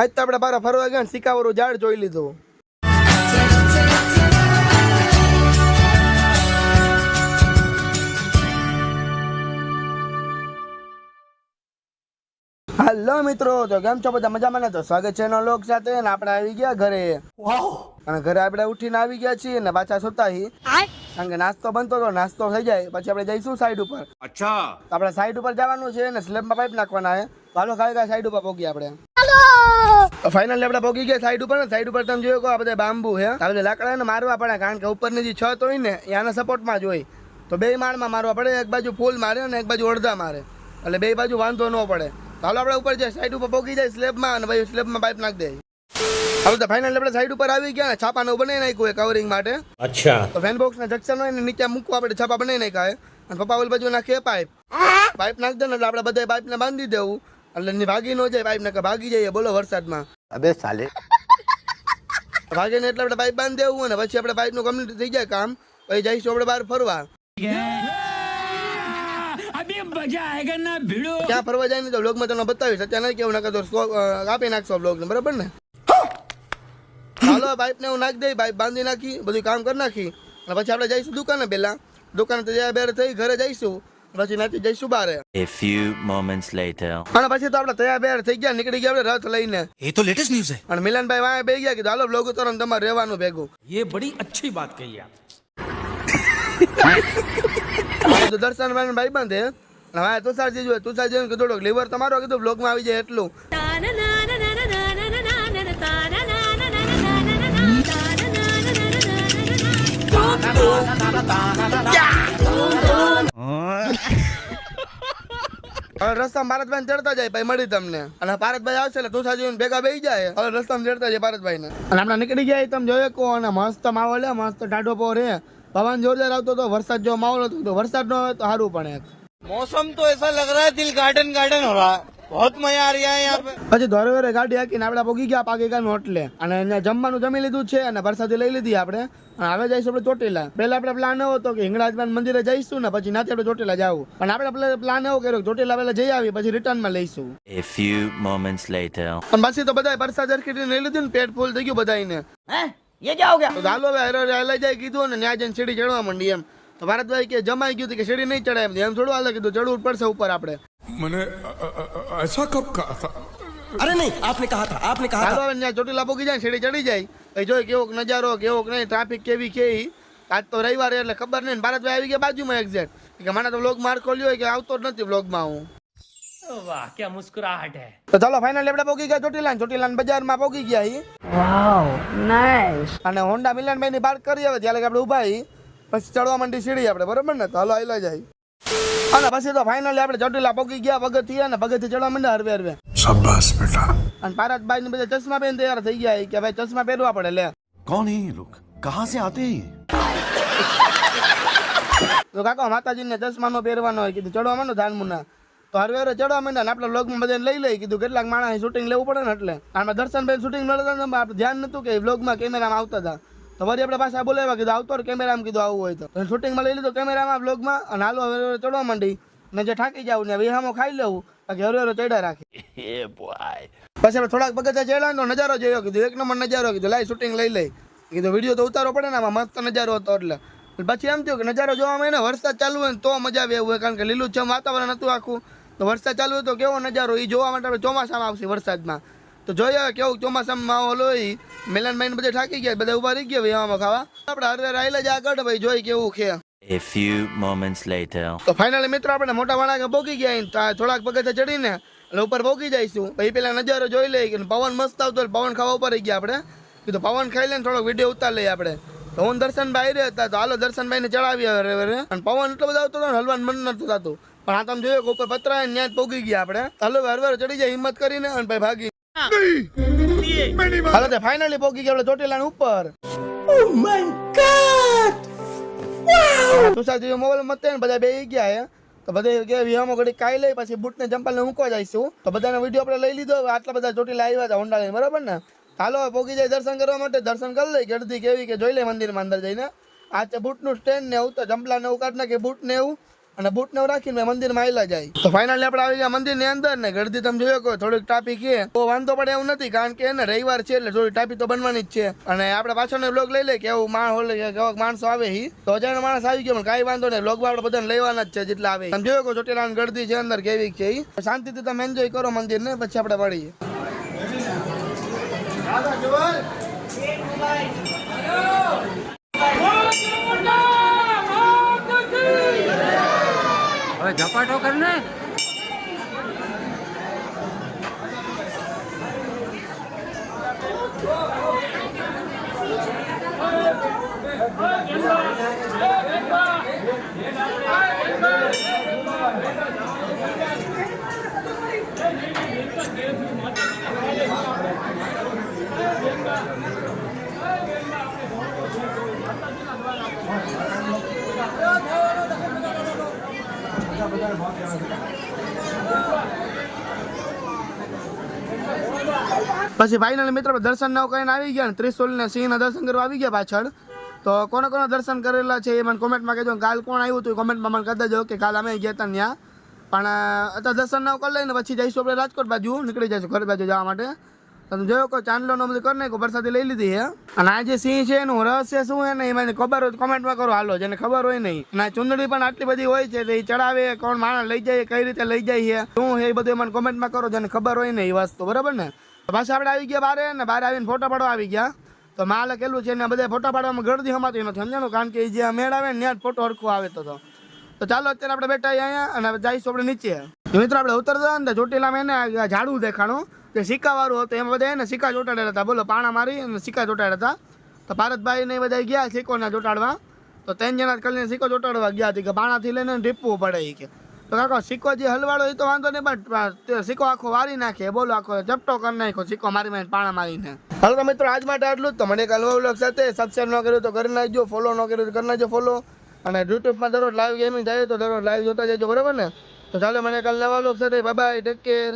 આજ તો આપણે બાર ફરવા ગયા સિકાવરું ઝાડ જોઈ લીધું. હેલો મિત્રો, તો કેમ છો બધા? મજામાં ને? તો સ્વાગત છે એનો લોક સાથે. ને આપણે આવી ગયા ઘરે અને ઘરે આપણે ઉઠીને આવી ગયા છીએ ને પાછા સુતા હી કારણ કે નાસ્તો બનતો તો નાસ્તો થઈ જાય પછી આપણે જઈશું સાઈડ ઉપર. અચ્છા, આપણે સાઈડ ઉપર જવાનું છે ને સ્લેબમાં પાઇપ નાખવાના છે. હાલો ખાઈ સાઈડ ઉપર પહોંચી આપણે. ફાઇનલી આપણે પહોંચી ગયા સાઈડ ઉપર. ને સાઈડ ઉપર તમે જોયો આ બધા બાંબુ છે, આ બધા લાકડા ને મારવા પડે કારણ કે ઉપરની જે છત હોય ને એના સપોર્ટમાં જ હોય. તો બે માળમાં મારવા પડે, એક બાજુ ફૂલ મારે અને એક બાજુ અડધા મારે, એટલે બે બાજુ વાંધો ન પડે. હાલો આપણે ઉપર જાય સાઈડ ઉપર પહોંચી જાય સ્લેબમાં અને ભાઈ સ્લેબમાં પાઇપ નાખી દે. હવે તો ફાઇનલ આપણે સાઈડ ઉપર આવી ગયા ને છાપાનું બનાવી નાખ્યું કવરિંગ માટે. અચ્છા, તો ફેન બોક્સ ના જંક્શન હોય ને નીચે મૂકવા આપણે છાપા બનાવી નાખ્યા અને પપ્પા ઓલ બાજુ નાખીએ પાઇપ નાખી દે ને એટલે આપણે બધા પાઇપ ને બાંધી દેવું એટલે ભાગી ન જાય પાઇપ ને, ભાગી જઈએ બોલો વરસાદમાં. અબે સાલે ભાગે ને એટલે આપણે પાઇપ બાંધી દેવું અને પછી આપણે પાઇપ નું કમ્પ્લીટ થઈ જાય કામ પછી જઈશું આપણે બહાર ફરવા. ક્યાં ફરવા જાય ને તો વ્લોગમાં તમને બતાવીશ, અત્યારે નહીં કેવું નકર તો કાપી નાખશો વ્લોગ ને, બરાબર ને? હાલો પાઇપ ને હું નાખી દઈ, પાઇપ બાંધી નાખી, બધું કામ કરી નાખી અને પછી આપણે જઈશું દુકાને. પેલા દુકાને તૈયાર બેર થઈ ઘરે જઈશું પછી નાખી જઈશું બારે. A few moments later. અને પછી તો આપણે તૈયાર બેર થઈ ગયા, નીકળી ગયા આપણે રથ લઈને. ये तो लेटेस्ट न्यूज़ है. અને મિલનભાઈ વાય બે ગયા કે હાલો વ્લોગ ઉતારો તમારે રહેવાનું ભેગું. ये बड़ी अच्छी बात कही आप. તો દર્શનભાઈ ભાઈ બંધ હે હવે તુષારજી જોઈએ, તુષારજી કીધું લીવર તમારો કીધું બ્લોગમાં આવી જાય એટલું. રસ્તામાં ભારતભાઈ ચડતા જાય ભાઈ મળી તમને અને ભારતભાઈ આવશે એટલે તુષારજી ભેગા બેસી જાય. હવે રસ્તામાં ચડતા જાય ભારતભાઈ ને અને આપણે નીકળી ગયા તમે જોયે કો અને મસ્ત માહોલ હે, મસ્ત ટાઢો પોર હે, પવન જોરદાર આવતો હતો, વરસાદ જેવો માહોલ હતો. તો વરસાદ નો હોય તો સારું પણ मौसम तो ऐसा लग रहा है दिल गार्डन गार्डन हो रहा है, बहुत मजा आ रहा है यहाँ पे. પછી ધોરે ગાડી હાકીને આપણે પહોંચી ગયા પાકીકાનું હોટલે અને અહીંયા જમવાનું જમી લીધું છે અને પ્રસાદી લઈ લીધી આપણે અને હવે જઈશું આપણે ચોટીલા. પહેલા આપણે પ્લાન એવો હતો કે હિંગળાજમાન મંદિરે જઈશું ને પછી નાથી આપણે ચોટીલા જવું, પણ આપણે પ્લાન એવો કર્યો ચોટીલા પહેલા જઈ આવી પછી રિટર્ન માં લઈશું. A few moments later. અને પછી તો બધા પ્રસાદ હરખી લઈ લીધું ને પેટ ફૂલ થઈ ગયું બધાને. ये क्या हो गया? તો હાલો હવે હલાઈ જાય કીધું ને ત્યાં જઈને સીડી ચડવા માંડી એમ. તો ભારતભાઈ કે જમાઈ ગયું કે સીડી નહીં ચડાય એમ થોડું હાલે કીધું ચડવું પડશે ઉપર આપણે. मैंने ऐसा कब कहा था? अरे नहीं, आपने कहा था, आपने कहा था. હાલો હવે ત્યાં ચોટીલા પહોંચી જાય સીડી ચડી જાય પછી જોઈ કેવો નજારો કેવો નહીં, ટ્રાફિક કેવી કેવી. આજ તો રવિવાર એટલે ખબર નહીં. ભારતભાઈ આવી ગયા બાજુમાં એક્ઝેક્ટ કે મને તો વ્લોગ માર ખોલ્યો હોય કે આવતો જ નથી વ્લોગમાં હું. वाह क्या मुस्कुराहट है. તો ચાલો ફાઇનલી આપણે પહોંચી ગયા ચોટીલા બજારમાં પહોંચી ગયા હી. वाव नाइस. અને હોન્ડા મિલનભાઈ ની પાર્ક કરી હવે ત્યારે આપણે ઉભા હી પછી ચડવા માંડી સીડી આપણે, બરોબર ને? તો હાલો આયલા જાય અને પછી તો ફાઇનલી આપણે ચોટીલા પહોંચી ગયા પગથિયા ને પગથિયા ચડવા માંડ્યા હરવે હરવે. शाबाश बेटा. અને પારતભાઈ ને બધા ચશ્મા પહેરીને તૈયાર થઈ ગયા કે ભાઈ ચશ્મા પહેરવા પડે. લે कौन है ये लोग? कहाँ से आते हैं? તો કાકા માતાજીને ચશ્મા નો પહેરવાનો હોય કીધું ચડવા માંડો ધાનમુના. તો હરવે હરવે ચડવા માંડ્યા ને આપણે વ્લોગમાં બધાને લઈ લઈ કીધું કેટલાક માણસ શૂટિંગ લેવું પડે ને એટલે આમાં દર્શનભાઈ શૂટિંગ મળતા આપણે ધ્યાન નતું કે વ્લોગમાં કેમેરામાં આવતા હતા. તો વળી આપણે પાછા બોલાવ્યા કીધું આવતો કેમેરામાં કીધું આવું હોય તો શૂટિંગમાં લઈ લીધું કેમેરામાં વ્લોગમાં અને હાલો હવે ચડવા માંડી ને જે થાકી જાવ ને વિહામો ખાઈ લેવું બાકી હરવે હરવે ચડ્યા રાખી. પછી આપણે થોડાક પગથિયા ચડ્યા નજારો જોયો કીધું એક નંબર નજારો કીધું લાઈ શૂટિંગ લઈ લઈ કીધું વિડીયો તો ઉતારવો પડે ને આમાં મસ્ત નજારો હતો. એટલે પછી એમ થયું કે નજારો જોવામાં એને વરસાદ ચાલુ હોય ને તો મજા આવે એવું હોય કારણ કે લીલુંછમ વાતાવરણ હતું આખું. તો વરસાદ ચાલુ હતો કેવો નજારો એ જોવા માટે આપણે ચોમાસામાં આવશે વરસાદમાં. તો જોઈએ કેવું ચોમાસામાં માહોલ હોય. મિલનભાઈ ને બધા થાકી ગયા, બધા ઉભા રહી ગયા વિહામાં ખાવા. આપણે હરવે રાયલા જ આગળ ભાઈ જોઈ કેવું છે. A few moments later. તો ફાઇનલી મિત્રો આપણે મોટા વાળા પહોંચી ગયા, થોડાક પગથિયા ચડીને એટલે ઉપર પહોંચી જઈશું. પછી પેલા નજારો જોઈ લઈએ કે પવન મસ્ત આવતો પવન ખાવા ઉપર રહી ગયા આપણે કીધું પવન ખાઈ લઈને થોડોક વિડીયો ઉતાર લઈએ આપણે. તો હું દર્શનભાઈ રહ્યા હતા તો હાલો દર્શનભાઈ ને ચડાવી અને પવન એટલો બધો આવતો હતો ને હલવાનું મન નતું થતું. પણ આ તમે જોયો કે ઉપર પતરા ત્યાં જ પહોંચી ગયા આપણે. હાલો હરવાર ચડી જાય હિંમત કરીને અને ભાઈ ભાગી હાલો તે ફાઇનલી પહોંચી ગયા આપણે ચોટીલા ઉપર. તુષારજી મોબાઈલ મત ને બધા બેસી ગયા હે તો બધા કે વિહામો ઘડી કાઈ લઈ પછી બૂટ ને ચંપલ ને મૂકવા જઈશું. તો બધાનો વિડીયો આપણે લઈ લીધો. આટલા બધા ચોટીલા આવ્યા હતા હોન્ડા લઈને, બરાબર ને? હાલો પહોંચી જાય દર્શન કરવા માટે. દર્શન કરી લઈ ગળદી કેવી કે જોઈ લે મંદિરમાં અંદર જઈને. આ છે બૂટ નું સ્ટેન્ડ ને એવું તો ચંપલા ને એવું કાઢ નાખે બૂટ ને એવું અને બૂટ ને રાખીને મંદિરમાં આવેલા જાય. તો ફાઇનલી આપણે આવી ગયા મંદિરની અંદર ને ગળદી તમે જોયો કે થોડીક ટ્રાફિક છે તો વાંધો પડે એવું નથી, કારણ કે એને રવિવાર છે એટલે થોડી ટ્રાફિક તો બનવાની જ છે. અને આપણે પાછળનો બ્લોગ લઈ લે કે એવું માણસો આવે હી તો હજાર માણસ આવી ગયો પણ કાંઈ વાંધો નહીં, બ્લોગમાં આપણે બધાને લેવાના જ છે જેટલા આવે. તમે જોયો કે ચોટીલા ગળદી છે અંદર કેવી છે ઈ. શાંતિથી તમે એન્જોય કરો મંદિર ને, પછી આપણે મળીએ. હવે ઝપાટો કરને. પછી ફાઇનલ મિત્રો દર્શન નવ કરીને આવી ગયા ને ત્રિશુલ ને સિંહ ના દર્શન કરવા આવી ગયા પાછળ. તો કોને કોને દર્શન કરેલા છે એ મને કોમેન્ટમાં કહેજો. કાલ કોણ આવ્યું હતું કોમેન્ટમાં મને કહી દેજો કે કાલ અમે ગયા હતા ત્યાં. પણ અત્યારે દર્શન નવ કરી લઈને પછી જઈશું આપણે રાજકોટ બાજુ, નીકળી જઈશું ઘર બાજુ જવા માટે. તમે જોયો કોઈ ચાંદલો નો બધું કરી નાખ્યો, પ્રસાદી લઈ લીધી છે. અને આ જે સિંહ છે એનું રહસ્ય શું છે ને એ મને ખબર હોય કોમેન્ટમાં કરો હાલો, જેને ખબર હોય નહીં. અને આ ચુંદડી પણ આટલી બધી હોય છે એ ચડાવે, કોણ માણસ લઈ જાય, કઈ રીતે લઈ જાય છે શું એ બધું મને કોમેન્ટમાં કરો જેને ખબર હોય ને એ વસ્તુ, બરાબર ને. પાછા આપણે આવી ગયા બારે ને બહાર આવીને ફોટો પાડવા આવી ગયા. તો માલે કેલું છે ને બધા ફોટા પાડવામાં ગળદી હમાતી નથી સમજાણું, કારણ કે જે મેળ આવે ને ત્યાં જ ફોટો હરખો આવે તો ચાલો અત્યારે આપણે બેઠા અહીંયા અને જઈશું આપણે નીચે. મિત્રો આપણે ઉતરતા ને ચોટીલામાં એને ઝાડું દેખાણું જે સિક્કા વાળું હતું, એમાં બધા એને સિક્કા ચોટાડેલા હતા. બોલો પાણા મારી અને સિક્કા ચોટાડ્યા હતા. તો ભારતભાઈ ને બધા ગયા સિક્કોને ચોટાડવા. તો 3 જણા કરીને સિક્કો ચોટાડવા ગયા હતી કે પાણાથી લઈને ટીપવું પડે એ કે. તો કાકો સિક્કો જે હલવાડો એ તો વાંધો નહીં, પણ સિક્કો આખો વારી નાખે, બોલો આખો ચપટો કરી નાખો સિક્કો મારી મારીને પાણા મારીને. હાલો તો મિત્રો આજ માટે આટલું જ. તો મને કાલ નવા વ્લોગ સાથે સબસ્ક્રાઈબ ન કર્યું તો કરી નાખજો, ફોલો ન કર્યું તો કરી નાખજો ફોલો. અને યુટ્યુબમાં દરરોજ લાઈવ ગેમિંગ થાય તો દરરોજ લાઈવ જોતા જજો, બરાબર ને. તો ચાલો મને કાલ નવા વ્લોગ સાથે બાય બાય, ટેક કેર.